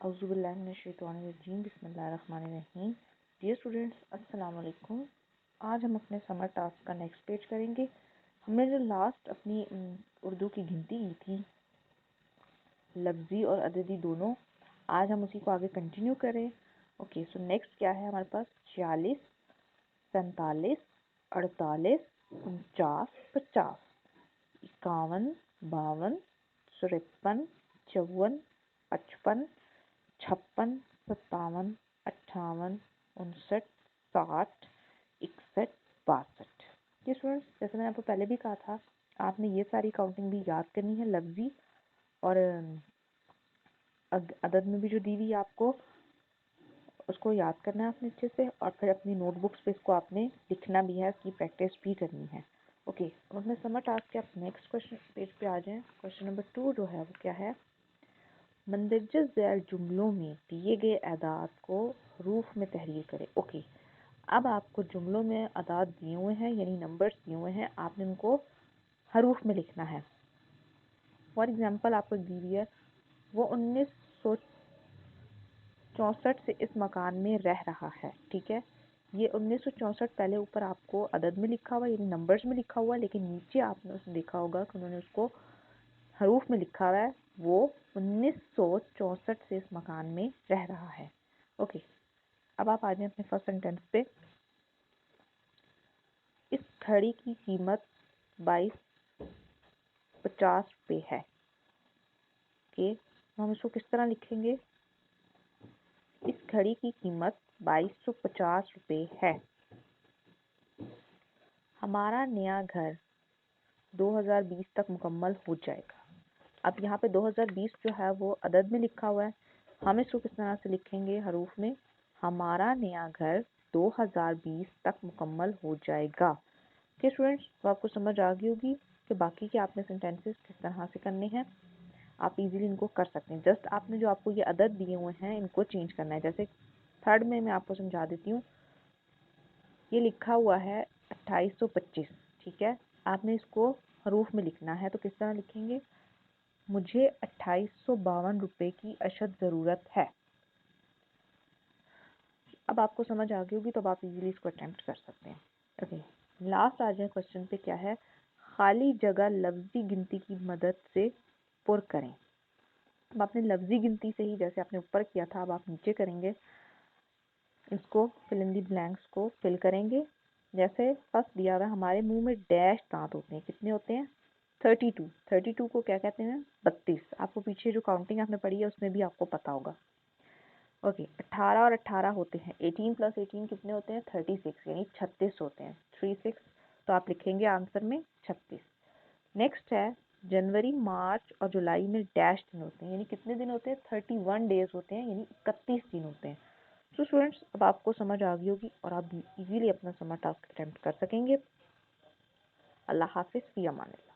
औज़ुबिल्लाहिमिनश्शैतानिर्रजीम बिस्मिल्लाहिर्रहमानिर्रहीम। Dear students, अस्सलाम वालेकुम। आज हम अपने समर टास्क का नेक्स्ट पेज करेंगे। हमने जो लास्ट अपनी उर्दू की गिनती की थी, लफ्ज़ी और अददी दोनों, आज हम उसी को आगे कंटिन्यू करें। ओके, सो नेक्स्ट क्या है हमारे पास? 46, 47, 48, 49, 50, 51, 52, 53, 54, 55, 56, 57, 58, 59, 60, 61, 62। ये स्टूडेंट्स, जैसे मैंने आपको पहले भी कहा था, आपने ये सारी काउंटिंग भी याद करनी है। लफ्जी और अदद में भी जो दी हुई है आपको, उसको याद करना है आपने अच्छे से, और फिर अपनी नोटबुक्स पे इसको आपने लिखना भी है, इसकी प्रैक्टिस भी करनी है। ओके, अब अपने समर टास्क के आप नेक्स्ट क्वेश्चन पेज पे आ जाएं। क्वेश्चन नंबर 2 जो है वो क्या है? मंदरजा ज़ैल जुमलों में दिए गए अदाद को हरूफ में तहरीर करें। ओके, अब आपको जुमलों में अदाद दिए हुए हैं, यानी नंबर्स दिए हुए हैं, आपने उनको हरूफ में लिखना है। फॉर एग्जांपल आपको दी हुई है, वो 1964 से इस मकान में रह रहा है। ठीक है, ये 1964 पहले ऊपर आपको अदद में लिखा हुआ, यानी नंबर्स में लिखा हुआ, लेकिन नीचे आपने उसने देखा होगा कि उन्होंने उसको हरूफ में लिखा हुआ है। वो 1964 से इस मकान में रह रहा है। ओके, अब आप आ जाए अपने फर्स्ट सेंटेंस पे। इस घड़ी की कीमत 2250 रुपये है। ओके, हम इसको किस तरह लिखेंगे? इस घड़ी की कीमत 2250 रुपये है। हमारा नया घर 2020 तक मुकम्मल हो जाएगा। अब यहाँ पे 2020 जो है वो अदद में लिखा हुआ है, हम इसको किस तरह से लिखेंगे? हरूफ में। हमारा नया घर 2020 तक मुकम्मल हो जाएगा। ओके स्टूडेंट्स, तो आपको समझ आ गई होगी कि बाकी के आपने सेंटेंसेस किस तरह से करने हैं। आप इजीली इनको कर सकते हैं। जस्ट आपने जो आपको ये अदद दिए हुए हैं, इनको चेंज करना है। जैसे थर्ड में मैं आपको समझा देती हूँ। ये लिखा हुआ है 2825। ठीक है, आपने इसको हरूफ में लिखना है, तो किस तरह लिखेंगे? मुझे 2852 रुपये की अशद ज़रूरत है। अब आपको समझ आ गई होगी, तो अब आप इजीली इसको अटेम्प्ट कर सकते हैं। ओके, लास्ट आ जाए क्वेश्चन पे। क्या है? खाली जगह लफ्जी गिनती की मदद से पुर करें। अब आपने लफ्जी गिनती से ही, जैसे आपने ऊपर किया था, अब आप नीचे करेंगे। इसको फिल इन दी ब्लैंक्स को फिल करेंगे। जैसे फर्स्ट दिया हुआ है, हमारे मुंह में डैश दांत होते हैं। कितने होते हैं? 32। 32 को क्या कहते हैं? 32। आपको पीछे जो काउंटिंग आपने पढ़ी है उसमें भी आपको पता होगा। ओके, 18 और 18 होते हैं। 18 प्लस 18 कितने होते हैं? 36, यानी 36 होते हैं। 36, तो आप लिखेंगे आंसर में 36। नेक्स्ट है, जनवरी, मार्च और जुलाई में डैश दिन होते हैं, यानी कितने दिन होते हैं? 31 डेज होते हैं, यानी 31 दिन होते हैं। तो स्टूडेंट्स, अब आपको समझ आ गई होगी और आप इजीली अपना समर टास्क अटेम्प्ट कर सकेंगे। अल्लाह हाफिज़, फी अमान अल्लाह।